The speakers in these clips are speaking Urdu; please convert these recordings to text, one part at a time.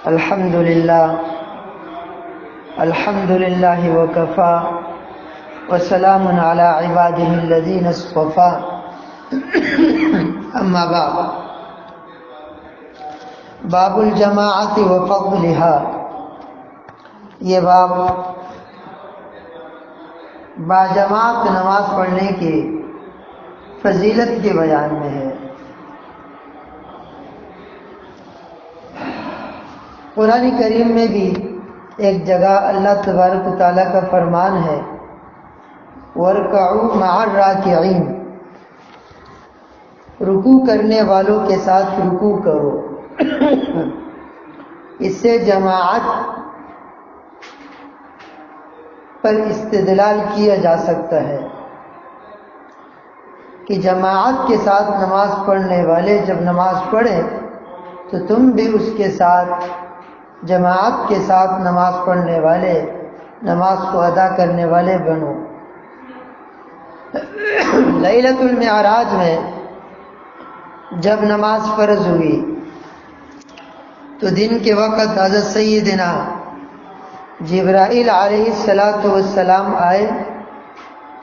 الحمد للہ وکفى وسلام علی عباده الذین اصطفى اما بعد باب الجماعت وفضلها، یہ باب باجماعت نماز پڑھنے کی فضیلت کے بیان میں ہے۔ قرآن کریم میں بھی ایک جگہ اللہ تبارک و تعالیٰ کا فرمان ہے وَارْكَعُوا مَعَ الرَّاكِعِينَ، رکوع کرنے والوں کے ساتھ رکوع کرو۔ اس سے جماعت پر استدلال کیا جا سکتا ہے کہ جماعت کے ساتھ نماز پڑھنے والے جب نماز پڑھیں تو تم بھی اس کے ساتھ جماعت کے ساتھ نماز پڑھنے والے، نماز کو ادا کرنے والے بنو۔ لیلۃ المعراج میں جب نماز فرض ہوئی تو دن کے وقت حضرت سیدنا جبرائیل علیہ السلام آئے،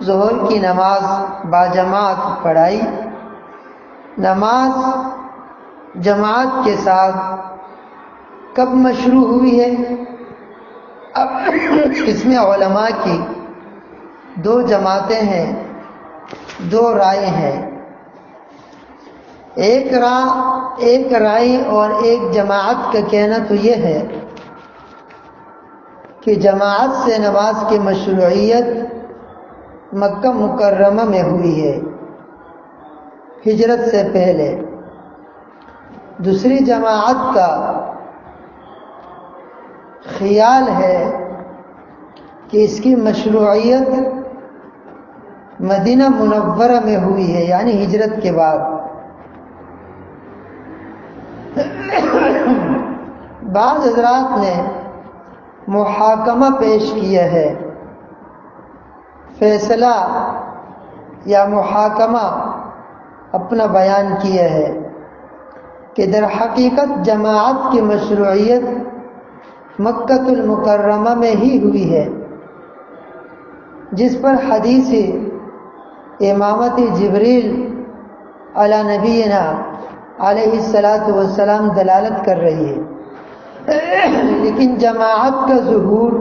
ظہر کی نماز باجماعت پڑھائی۔ نماز جماعت کے ساتھ کب مشروع ہوئی ہے؟ اب اس میں علماء کی دو جماعتیں ہیں، دو رائے ہیں۔ ایک رائے اور ایک جماعت کا کہنا تو یہ ہے کہ جماعت سے نماز کی مشروعیت مکہ مکرمہ میں ہوئی ہے ہجرت سے پہلے۔ دوسری جماعت کا خیال ہے کہ اس کی مشروعیت مدینہ منورہ میں ہوئی ہے، یعنی ہجرت کے بعد۔ بعض حضرات نے محاکمہ پیش کیا ہے، فیصلہ یا محاکمہ اپنا بیان کیا ہے کہ در حقیقت جماعت کی مشروعیت مکہ المکرمہ میں ہی ہوئی ہے، جس پر حدیث امامت جبریل علی نبینا علیہ السلام دلالت کر رہی ہے۔ لیکن جماعت کا ظہور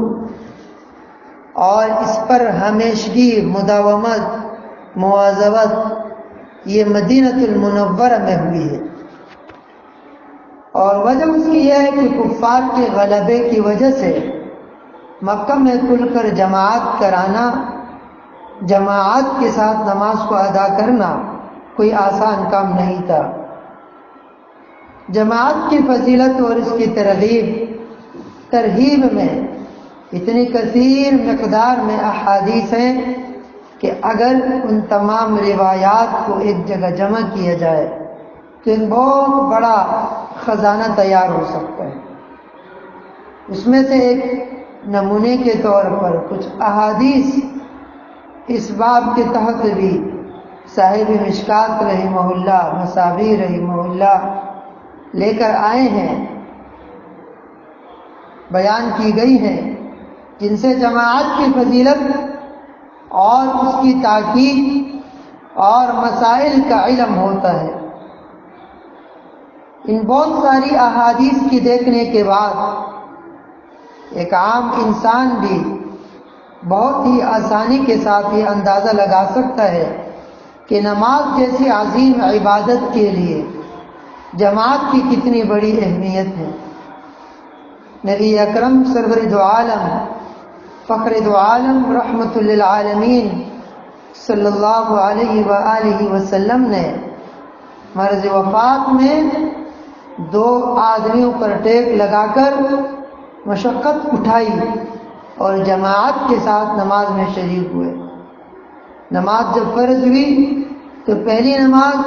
اور اس پر ہمیشگی، مداومت، مواظبت یہ مدینہ المنورہ میں ہوئی ہے، اور وجہ اس کی یہ ہے کہ کفار کے غلبے کی وجہ سے مکہ میں کھل کر جماعت کرانا، جماعت کے ساتھ نماز کو ادا کرنا کوئی آسان کام نہیں تھا۔ جماعت کی فضیلت اور اس کی ترغیب میں اتنی کثیر مقدار میں احادیث ہیں کہ اگر ان تمام روایات کو ایک جگہ جمع کیا جائے تو ایک بہت بڑا خزانہ تیار ہو سکتا ہے۔ اس میں سے ایک نمونے کے طور پر کچھ احادیث اس باب کے تحت بھی صاحب مشکات رحمہ اللہ، مصابیح رحمہ اللہ لے کر آئے ہیں، بیان کی گئی ہیں، جن سے جماعت کی فضیلت اور اس کی تاکید اور مسائل کا علم ہوتا ہے۔ ان بہت ساری احادیث کی دیکھنے کے بعد ایک عام انسان بھی بہت ہی آسانی کے ساتھ یہ اندازہ لگا سکتا ہے کہ نماز جیسی عظیم عبادت کے لیے جماعت کی کتنی بڑی اہمیت ہے۔ نبی اکرم سرور دو عالم، فخر دو عالم، رحمت للعالمین صلی اللہ علیہ وآلہ وسلم نے مرض وفات میں دو آدمیوں پر ٹیک لگا کر مشقت اٹھائی اور جماعت کے ساتھ نماز میں شریک ہوئے۔ نماز جب فرض ہوئی تو پہلی نماز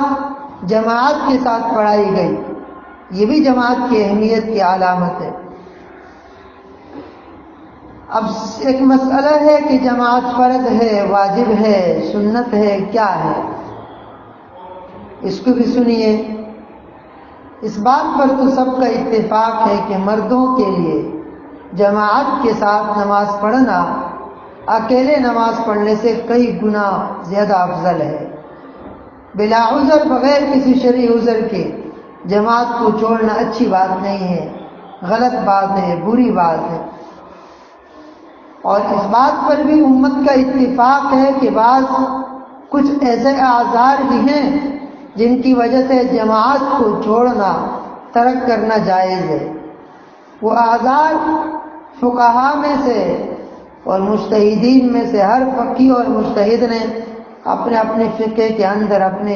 جماعت کے ساتھ پڑھائی گئی، یہ بھی جماعت کی اہمیت کی علامت ہے۔ اب ایک مسئلہ ہے کہ جماعت فرض ہے، واجب ہے، سنت ہے، کیا ہے؟ اس کو بھی سنیے۔ اس بات پر تو سب کا اتفاق ہے کہ مردوں کے لیے جماعت کے ساتھ نماز پڑھنا اکیلے نماز پڑھنے سے کئی گنا زیادہ افضل ہے۔ بلا عذر، بغیر کسی شرعی عذر کے جماعت کو چھوڑنا اچھی بات نہیں ہے، غلط بات ہے، بری بات ہے۔ اور اس بات پر بھی امت کا اتفاق ہے کہ بعض کچھ ایسے اعذار بھی ہیں جن کی وجہ سے جماعت کو چھوڑنا، ترک کرنا جائز ہے۔ وہ اعذار فقہا میں سے اور مجتہدین میں سے ہر فقی اور مجتہد نے اپنے اپنے فقہ کے اندر اپنے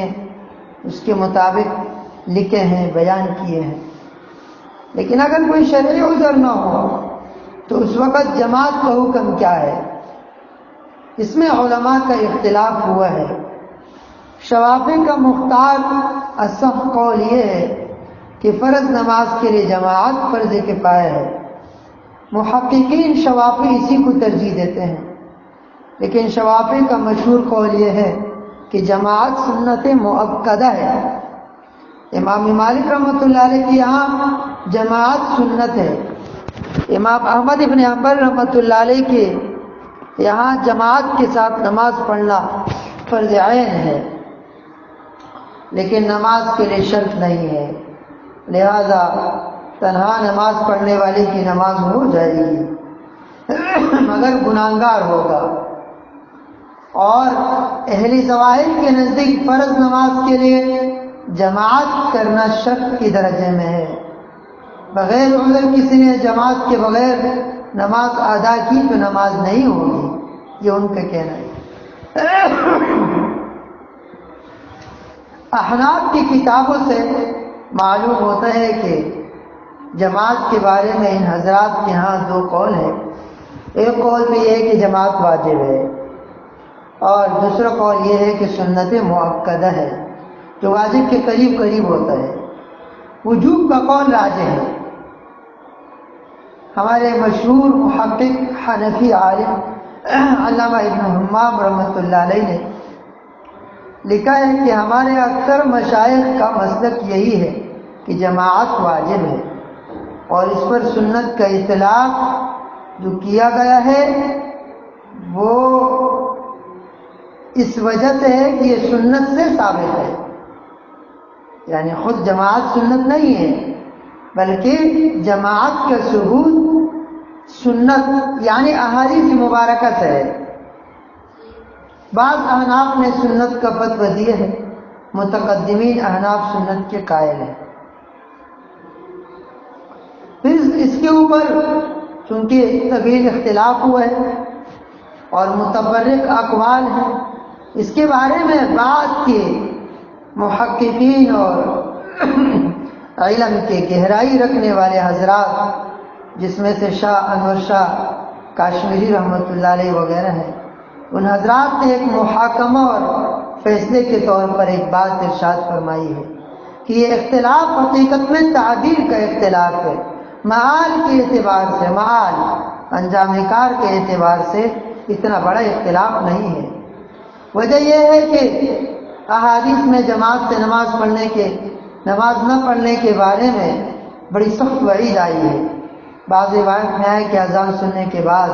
اس کے مطابق لکھے ہیں، بیان کیے ہیں۔ لیکن اگر کوئی شرعی عذر نہ ہو تو اس وقت جماعت کا حکم کیا ہے؟ اس میں علماء کا اختلاف ہوا ہے۔ شوافی کا مختار اصح قول یہ ہے کہ فرض نماز کے لیے جماعت فرض کفایہ ہے۔ محققین شوافی اسی کو ترجیح دیتے ہیں، لیکن شوافی کا مشہور قول یہ ہے کہ جماعت سنت مؤکدہ ہے۔ امام مالک رحمۃ اللہ علیہ کے یہاں جماعت سنت ہے۔ امام احمد ابن حنبل رحمۃ اللہ علیہ کے یہاں جماعت کے ساتھ نماز پڑھنا فرض عین ہے، لیکن نماز کے لیے شرط نہیں ہے، لہذا تنہا نماز پڑھنے والے کی نماز ہو جائے گی مگر گناہگار ہوگا۔ اور اہل ظواہر کے نزدیک فرض نماز کے لیے جماعت کرنا شرط کی درجے میں ہے۔ بغیر عذر کسی نے جماعت کے بغیر نماز ادا کی تو نماز نہیں ہوگی، یہ ان کا کہنا ہے۔ احناف کی کتابوں سے معلوم ہوتا ہے کہ جماعت کے بارے میں ان حضرات کے ہاں دو قول ہیں۔ ایک قول بھی یہ ہے کہ جماعت واجب ہے، اور دوسرا قول یہ ہے کہ سنت مؤکدہ ہے، جو واجب کے قریب قریب ہوتا ہے۔ وجوب کا قول راجح ہے۔ ہمارے مشہور محقق حنفی عالم علامہ ابن حمام رحمۃ اللہ علیہ نے لکھا ہے کہ ہمارے اکثر مشائخ کا مسلک یہی ہے کہ جماعت واجب ہے، اور اس پر سنت کا اطلاق جو کیا گیا ہے وہ اس وجہ سے ہے کہ یہ سنت سے ثابت ہے، یعنی خود جماعت سنت نہیں ہے بلکہ جماعت کا ثبوت سنت یعنی احادیث مبارکہ سے ہے۔ بعض احناف نے سنت کا فتویٰ دیا ہے، متقدمین احناف سنت کے قائل ہیں۔ پھر اس کے اوپر چونکہ طویل اختلاف ہوا ہے اور متفرق اقوال ہیں، اس کے بارے میں بعض کے محققین اور علم کے گہرائی رکھنے والے حضرات، جس میں سے شاہ انور شاہ کاشمیری رحمۃ اللہ علیہ وغیرہ ہیں، ان حضرات نے ایک محاکمہ اور فیصلے کے طور پر ایک بات ارشاد فرمائی ہے کہ یہ اختلاف حقیقت میں تعبیر کا اختلاف ہے، معال کے اعتبار سے، معال انجام کار کے اعتبار سے اتنا بڑا اختلاف نہیں ہے۔ وجہ یہ ہے کہ احادیث میں جماعت سے نماز نہ پڑھنے کے بارے میں بڑی سخت وعید آئی ہے۔ بعض روایت میں ہے کہ اذان سننے کے بعد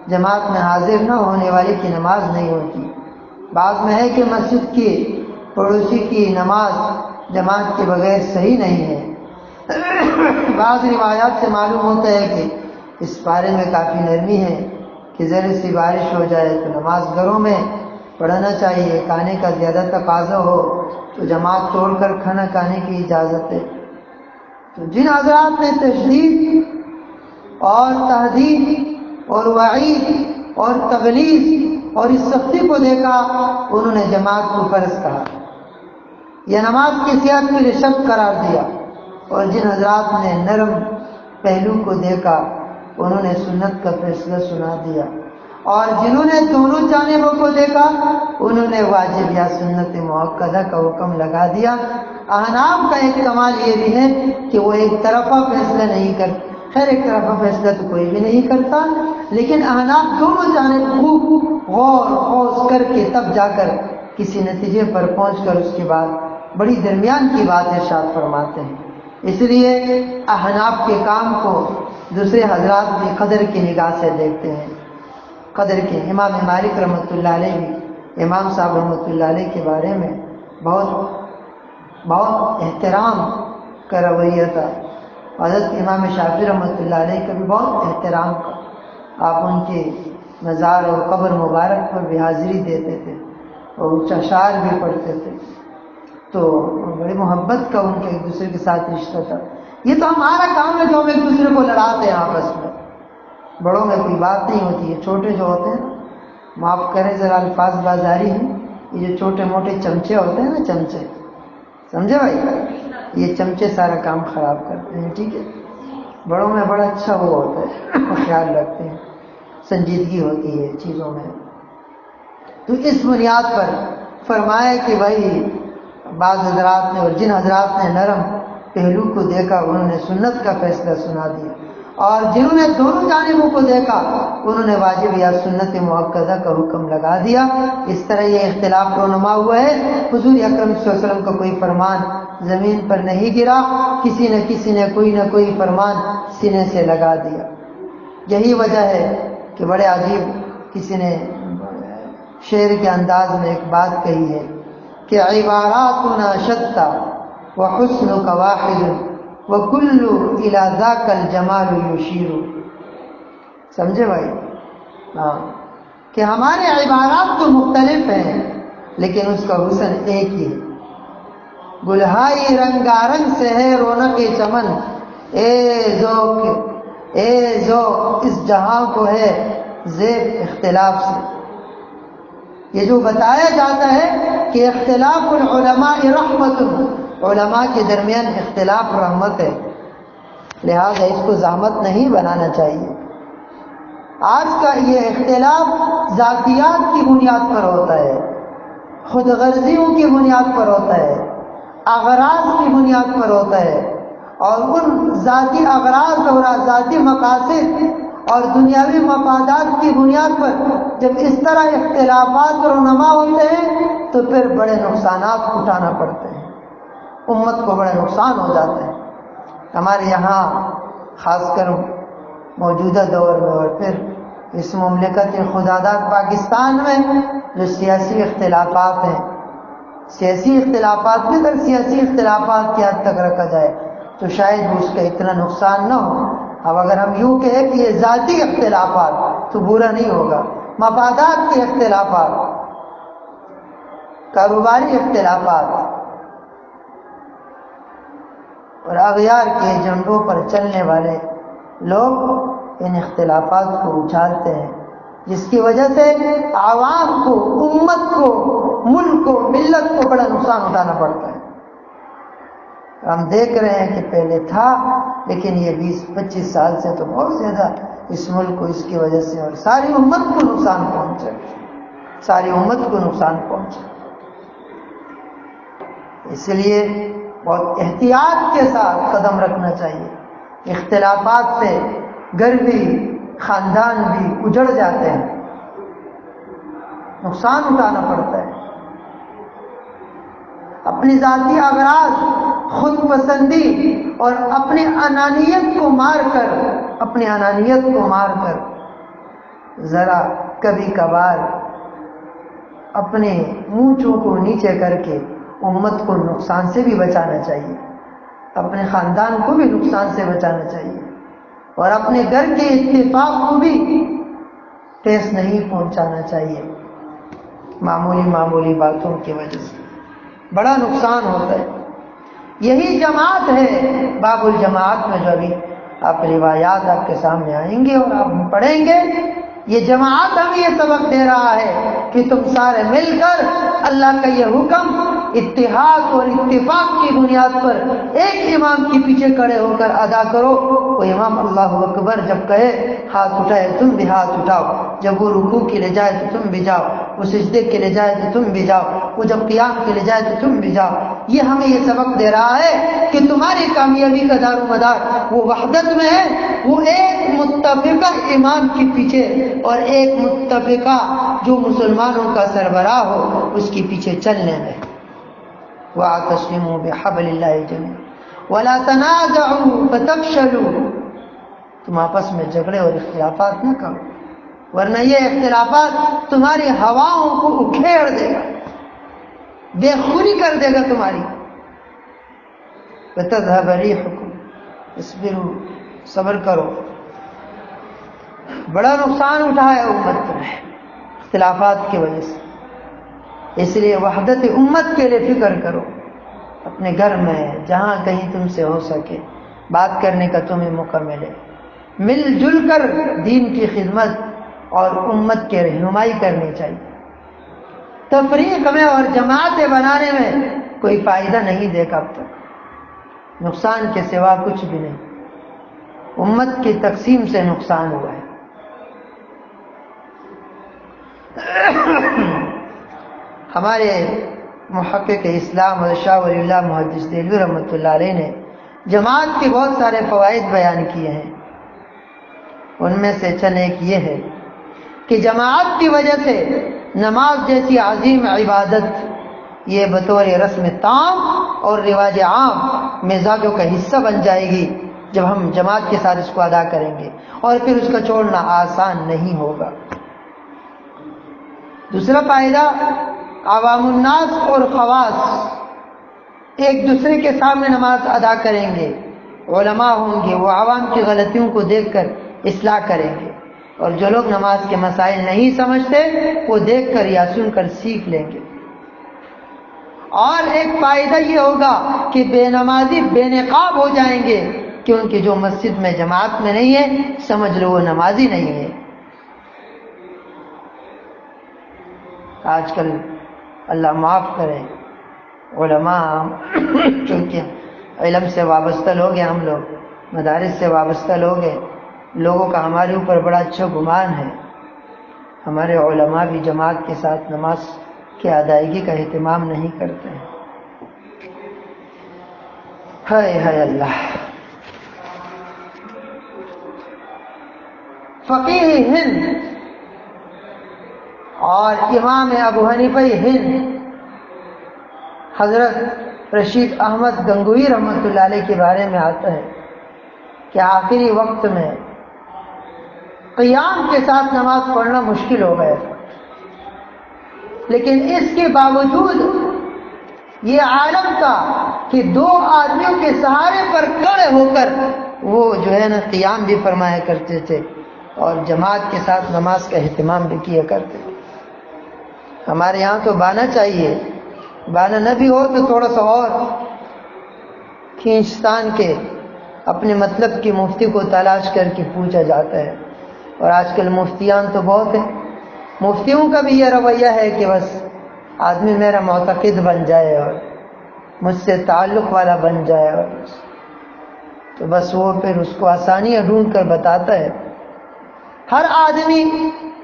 جماعت میں حاضر نہ ہونے والے کی نماز نہیں ہوتی۔ بعض میں ہے کہ مسجد کی پڑوسی کی نماز جماعت کے بغیر صحیح نہیں ہے۔ بعض روایات سے معلوم ہوتا ہے کہ اس بارے میں کافی نرمی ہے کہ ذرا سی بارش ہو جائے تو نماز گھروں میں پڑھنا چاہیے، کھانے کا زیادہ تقاضا ہو تو جماعت توڑ کر کھانا کھانے کی اجازت ہے۔ تو جن حضرات نے تشدید اور تحدید اور وعید اور تغلیظ اور اس سختی کو دیکھا، انہوں نے جماعت کو فرض کہا یا نماز کی صحت کے لیے شرط قرار دیا، اور جن حضرات نے نرم پہلو کو دیکھا انہوں نے سنت کا فیصلہ سنا دیا، اور جنہوں نے دونوں جانبوں کو دیکھا انہوں نے واجب یا سنت مؤکدہ کا حکم لگا دیا۔ احناف کا ایک کمال یہ بھی ہے کہ وہ ایک طرفہ فیصلہ نہیں کرتے، خیر ایک طرفہ فیصلہ تو کوئی بھی نہیں کرتا، لیکن احناف دونوں جانب خوب غور خوض کر کے تب جا کر کسی نتیجے پر پہنچ کر اس کے بعد بڑی درمیان کی بات ارشاد فرماتے ہیں۔ اس لیے احناف کے کام کو دوسرے حضرات بھی قدر کی نگاہ سے دیکھتے ہیں. قدر کے امام مالک رحمۃ اللہ علیہ بھی امام صاحب رحمۃ اللہ علیہ کے بارے میں بہت احترام کا رویہ تھا. حضرت امام شافعی رحمۃ اللہ علیہ کا بھی بہت احترام تھا. آپ ان کے مزار اور قبر مبارک پر بھی حاضری دیتے تھے اور اشعار بھی پڑھتے تھے. تو بڑی محبت کا ان کے ایک دوسرے کے ساتھ رشتہ تھا. یہ تو ہمارا کام ہے جو ہم ایک دوسرے کو لڑاتے ہیں آپس میں. بڑوں میں کوئی بات نہیں ہوتی ہے. چھوٹے جو ہوتے ہیں، معاف کریں ذرا الفاظ بازاری ہیں، یہ جو چھوٹے موٹے چمچے ہوتے ہیں نا، چمچے، سمجھے بھائی، یہ چمچے سارا کام خراب کرتے ہیں. ٹھیک ہے، بڑوں میں بڑا اچھا وہ ہوتا ہے، خیال رکھتے ہیں، سنجیدگی ہوتی ہے چیزوں میں. تو اس بنیاد پر فرمایا کہ بھائی بعض حضرات نے اور جن حضرات نے نرم پہلو کو دیکھا انہوں نے سنت کا فیصلہ سنا دیا، اور جنہوں نے دونوں جانبوں کو دیکھا انہوں نے واجب یا سنت مؤکدہ کا حکم لگا دیا. اس طرح یہ اختلاف رونما ہوا ہے. حضور اکرم صلی اللہ علیہ وسلم کا کوئی فرمان زمین پر نہیں گرا، کسی نے کوئی نہ کوئی فرمان سینے سے لگا دیا. یہی وجہ ہے کہ بڑے عجیب کسی نے شعر کے انداز میں ایک بات کہی ہے کہ عباراتنا شتى وحسنك واحد وكل الى ذاك الجمال يشير. سمجھے بھائی؟ ہاں، کہ ہمارے عبارات تو مختلف ہیں لیکن اس کا حسن ایک ہی ہے. گلہائی رنگارنگ سے ہے رونق چمن، اے ذوق اس جہاں کو ہے زیب اختلاف سے. یہ جو بتایا جاتا ہے کہ اختلاف العلماء رحمت، علماء کے درمیان اختلاف رحمت ہے، لہذا اس کو زحمت نہیں بنانا چاہیے. آج کا یہ اختلاف ذاتیات کی بنیاد پر ہوتا ہے، خود غرضیوں کی بنیاد پر ہوتا ہے، اغراض کی بنیاد پر ہوتا ہے، اور ان ذاتی اغراض اور ذاتی مقاصد اور دنیاوی مفادات کی بنیاد پر جب اس طرح اختلافات رونما ہوتے ہیں تو پھر بڑے نقصانات اٹھانا پڑتے ہیں، امت کو بڑے نقصان ہو جاتے ہیں. ہمارے یہاں خاص کر موجودہ دور میں اور پھر اس مملکت خداداد پاکستان میں جو سیاسی اختلافات ہیں، سیاسی اختلافات بھی اگر سیاسی اختلافات کی حد تک رکھا جائے تو شاید اس کا اتنا نقصان نہ ہو. اب اگر ہم یوں کہیں کہ یہ ذاتی اختلافات تو برا نہیں ہوگا، مفادات کے اختلافات، کاروباری اختلافات اور اغیار کے ایجنڈوں پر چلنے والے لوگ ان اختلافات کو اچھالتے ہیں، جس کی وجہ سے عوام کو، امت کو، ملک کو، ملت کو بڑا نقصان اٹھانا پڑتا ہے. ہم دیکھ رہے ہیں کہ پہلے تھا لیکن یہ 20-25 سال سے تو بہت زیادہ اس ملک کو اس کی وجہ سے اور ساری امت کو نقصان پہنچا، ساری امت کو نقصان پہنچا. اس لیے بہت احتیاط کے ساتھ قدم رکھنا چاہیے. اختلافات سے گھر بھی، خاندان بھی اجڑ جاتے ہیں، نقصان اٹھانا پڑتا ہے. اپنی ذاتی اغراض، خود پسندی اور اپنی انانیت کو مار کر ذرا کبھی کبھار اپنے مونچھوں کو نیچے کر کے امت کو نقصان سے بھی بچانا چاہیے، اپنے خاندان کو بھی نقصان سے بچانا چاہیے، اور اپنے گھر کے اتفاق کو بھی ٹھیس نہیں پہنچانا چاہیے. معمولی باتوں کی وجہ سے بڑا نقصان ہوتا ہے. یہی جماعت ہے، باب الجماعت میں جو ابھی آپ روایات آپ کے سامنے آئیں گے اور آپ پڑھیں گے، یہ جماعت ہمیں یہ سبق دے رہا ہے کہ تم سارے مل کر اللہ کا یہ حکم اتحاد اور اتفاق کی بنیاد پر ایک امام کے پیچھے کھڑے ہو کر ادا کرو. وہ امام اللہ اکبر جب کہے ہاتھ اٹھائے تم بھی ہاتھ اٹھاؤ، جب وہ رکوع کے لیے جائے تو تم بھی جاؤ، وہ سجدے کے لیے جائے تو تم بھی جاؤ، وہ جب قیام کے لیے جائے تو تم بھی جاؤ. یہ ہمیں یہ سبق دے رہا ہے کہ تمہاری کامیابی کا دار و مدار وہ وحدت میں ہے، وہ ایک متفقہ امام کے پیچھے اور ایک متفقہ جو مسلمانوں کا سربراہ ہو اس کے پیچھے چلنے میں. وَاعْتَصِمُوا بِحَبْلِ اللَّهِ جَمِيعًا. وَلَا تَنَازَعُوا فَتَفْشَلُوا، تم آپس میں جھگڑے اور اختلافات نہ کرو ورنہ یہ اختلافات تمہاری ہواؤں کو اکھیڑ دے گا، بے خونی کر دے گا تمہاری۔ وَتَذْهَبَ رِيحُكُمْ، اصبروا، صبر کرو۔ بڑا نقصان اٹھایا امت نے اختلافات کی وجہ سے، اس لیے وحدت امت کے لیے فکر کرو، اپنے گھر میں جہاں کہیں تم سے ہو سکے بات کرنے کا تمہیں موقع ملے، مل جل کر دین کی خدمت اور امت کی رہنمائی کرنی چاہیے۔ تفریق میں اور جماعتیں بنانے میں کوئی فائدہ نہیں دیکھا اب تک، نقصان کے سوا کچھ بھی نہیں، امت کی تقسیم سے نقصان ہوا ہے۔ ہمارے محقق اسلام اور شاہ ولی اللہ محدث دہلوی رحمۃ اللہ علیہ نے جماعت کے بہت سارے فوائد بیان کیے ہیں، ان میں سے چند ایک یہ ہے کہ جماعت کی وجہ سے نماز جیسی عظیم عبادت یہ بطور رسم تام اور رواج عام مزاجوں کا حصہ بن جائے گی جب ہم جماعت کے ساتھ اس کو ادا کریں گے، اور پھر اس کا چھوڑنا آسان نہیں ہوگا۔ دوسرا فائدہ، عوام الناس اور خواص ایک دوسرے کے سامنے نماز ادا کریں گے، علماء ہوں گے، وہ عوام کی غلطیوں کو دیکھ کر اصلاح کریں گے، اور جو لوگ نماز کے مسائل نہیں سمجھتے وہ دیکھ کر یا سن کر سیکھ لیں گے۔ اور ایک فائدہ یہ ہوگا کہ بے نمازی بے نقاب ہو جائیں گے، کیونکہ جو مسجد میں جماعت میں نہیں ہے سمجھ لو وہ نمازی نہیں ہے۔ آج کل اللہ معاف کرے علماء چونکہ علم سے وابستہ لوگ ہیں، ہم لوگ مدارس سے وابستہ لوگ ہیں، لوگوں کا ہمارے اوپر بڑا اچھا گمان ہے، ہمارے علماء بھی جماعت کے ساتھ نماز کی ادائیگی کا اہتمام نہیں کرتے ہیں۔ ہائے ہائے اللہ۔ فقیہ ہند اور امام ابو حنیفہ ہند حضرت رشید احمد گنگوئی رحمۃ اللہ علیہ کے بارے میں آتا ہے کہ آخری وقت میں قیام کے ساتھ نماز پڑھنا مشکل ہو گیا تھا، لیکن اس کے باوجود یہ عالم تھا کہ دو آدمیوں کے سہارے پر کھڑے ہو کر وہ جو ہے نا قیام بھی فرمایا کرتے تھے اور جماعت کے ساتھ نماز کا اہتمام بھی کیا کرتے تھے۔ ہمارے یہاں تو بانا چاہیے، بانا نہ بھی ہو تو تھوڑا سا اور کھینچتان کے اپنے مطلب کی مفتی کو تلاش کر کے پوچھا جاتا ہے، اور آج کل مفتیان تو بہت ہیں، مفتیوں کا بھی یہ رویہ ہے کہ بس آدمی میرا معتقد بن جائے اور مجھ سے تعلق والا بن جائے، اور تو بس وہ پھر اس کو آسانیاں ڈھونڈ کر بتاتا ہے۔ ہر آدمی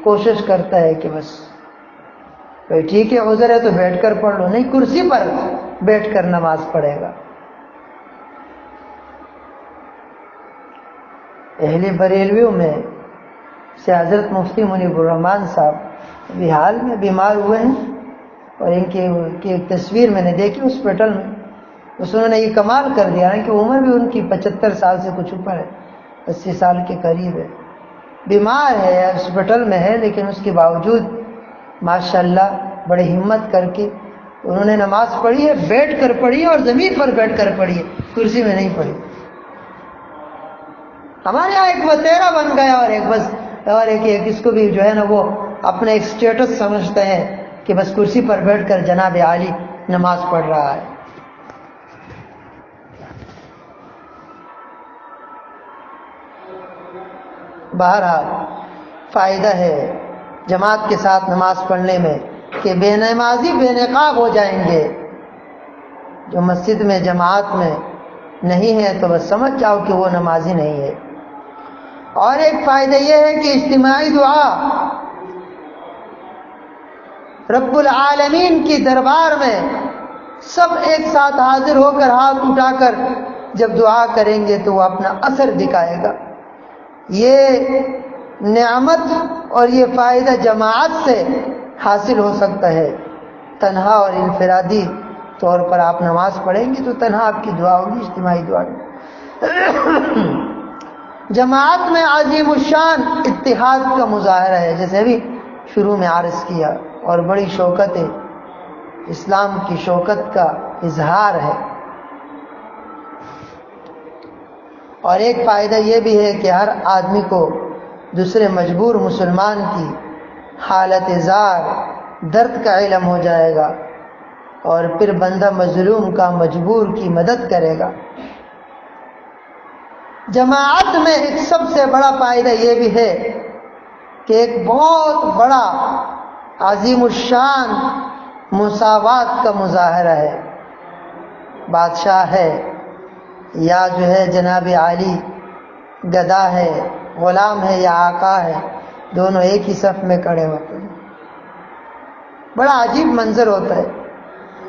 کوشش کرتا ہے کہ بس بھائی ٹھیک ہے عذر ہے تو بیٹھ کر پڑھ لو، نہیں کرسی پر بیٹھ کر نماز پڑھے گا۔ اہل بریلویوں میں سے حضرت مفتی منیب الرحمان صاحب ابھی حال میں بیمار ہوئے ہیں، اور ان کی ایک تصویر میں نے دیکھی ہاسپٹل میں، اس انہوں نے یہ کمال کر دیا ہے کہ عمر بھی ان کی 75 سال سے کچھ اوپر ہے، 80 سال کے قریب ہے، بیمار ہے ہاسپٹل میں ہے، لیکن اس کے باوجود ماشاءاللہ بڑی ہمت کر کے انہوں نے نماز پڑھی ہے، بیٹھ کر پڑھی ہے اور زمین پر بیٹھ کر پڑھی ہے، کرسی میں نہیں پڑھی۔ ہمارے یہاں ایک وتیرا بن گیا، اور ایک اس کو بھی جو ہے نا وہ اپنا ایک سٹیٹس سمجھتے ہیں کہ بس کرسی پر بیٹھ کر جناب عالی نماز پڑھ رہا ہے۔ بہرحال فائدہ ہے جماعت کے ساتھ نماز پڑھنے میں کہ بے نمازی بے نقاب ہو جائیں گے۔ جو مسجد میں جماعت میں نہیں ہے تو بس سمجھ جاؤ کہ وہ نمازی نہیں ہے۔ اور ایک فائدہ یہ ہے کہ اجتماعی دعا رب العالمین کی دربار میں سب ایک ساتھ حاضر ہو کر ہاتھ اٹھا کر جب دعا کریں گے تو وہ اپنا اثر دکھائے گا۔ یہ نعمت اور یہ فائدہ جماعت سے حاصل ہو سکتا ہے، تنہا اور انفرادی طور پر آپ نماز پڑھیں گے تو تنہا آپ کی دعا ہوگی، اجتماعی دعا نہیں۔ جماعت میں عظیم الشان اتحاد کا مظاہرہ ہے، جیسے ابھی شروع میں عرض کیا، اور بڑی شوکت ہے، اسلام کی شوکت کا اظہار ہے۔ اور ایک فائدہ یہ بھی ہے کہ ہر آدمی کو دوسرے مجبور مسلمان کی حالت زار درد کا علم ہو جائے گا، اور پھر بندہ مظلوم کا مجبور کی مدد کرے گا۔ جماعت میں ایک سب سے بڑا فائدہ یہ بھی ہے کہ ایک بہت بڑا عظیم الشان مساوات کا مظاہرہ ہے۔ بادشاہ ہے یا جو ہے جناب عالی، گدا ہے، غلام ہے یا آقا ہے، دونوں ایک ہی صف میں کھڑے ہوتے ہیں۔ بڑا عجیب منظر ہوتا ہے۔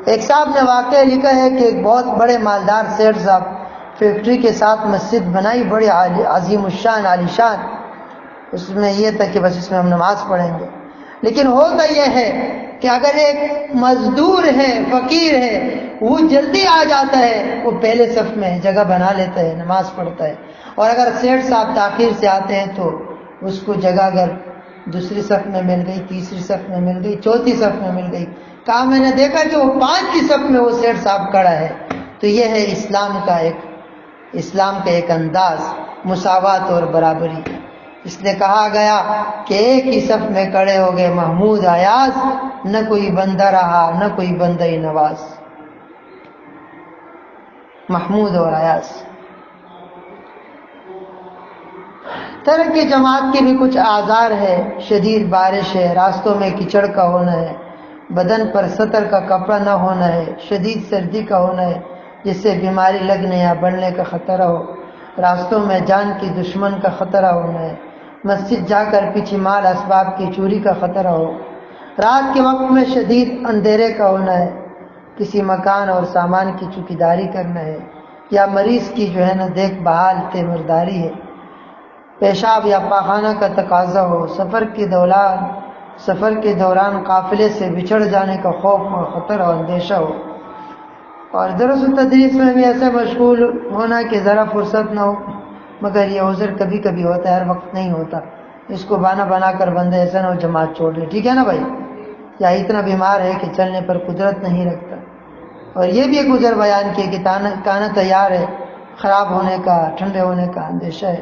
ایک صاحب نے واقعہ لکھا ہے کہ ایک بہت بڑے مالدار سیٹھ صاحب فیکٹری کے ساتھ مسجد بنائی، بڑی عظیم الشان عالی شان۔ اس میں یہ تھا کہ بس اس میں ہم نماز پڑھیں گے، لیکن ہوتا یہ ہے کہ اگر ایک مزدور ہے، فقیر ہے، وہ جلدی آ جاتا ہے، وہ پہلے صف میں جگہ بنا لیتا ہے، نماز پڑھتا ہے، اور اگر سیٹھ صاحب تاخیر سے آتے ہیں تو اس کو جگہ اگر دوسری صف میں مل گئی، تیسری صف میں مل گئی، چوتھی صف میں مل گئی، کہا میں نے دیکھا کہ وہ 5 کی صف میں وہ سیٹھ صاحب کھڑا ہے۔ تو یہ ہے اسلام کا ایک انداز، مساوات اور برابری۔ اس لیے کہا گیا کہ ایک ہی صف میں کھڑے ہو گئے محمود ایاز، نہ کوئی بندہ رہا نہ کوئی بندہ نواز۔ محمود اور ایاز۔ ترک جماعت کے بھی کچھ آزار ہے۔ شدید بارش ہے، راستوں میں کیچڑ کا ہونا ہے، بدن پر سطر کا کپڑا نہ ہونا ہے، شدید سردی کا ہونا ہے جس سے بیماری لگنے یا بڑھنے کا خطرہ ہو، راستوں میں جان کی دشمن کا خطرہ ہونا ہے، مسجد جا کر پیچھے مال اسباب کی چوری کا خطرہ ہو، رات کے وقت میں شدید اندھیرے کا ہونا ہے، کسی مکان اور سامان کی چوکیداری کرنا ہے، یا مریض کی جو ہے نا دیکھ بھال تیمارداری ہے، پیشاب یا پاخانہ کا تقاضا ہو، سفر کے دوران قافلے سے بچھڑ جانے کا خوف اور خطر اور اندیشہ ہو، اور درس و تدریس میں بھی ایسے مشغول ہونا کہ ذرا فرصت نہ ہو، مگر یہ عذر کبھی کبھی ہوتا ہے، ہر وقت نہیں ہوتا۔ اس کو بہانہ بنا کر بندہ ایسا نہ ہو جماعت چھوڑ لے، ٹھیک ہے نا بھائی؟ یا اتنا بیمار ہے کہ چلنے پر قدرت نہیں رکھتا۔ اور یہ بھی ایک عذر بیان کیا کہ کانا تیار ہے، خراب ہونے کا، ٹھنڈے ہونے کا اندیشہ ہے۔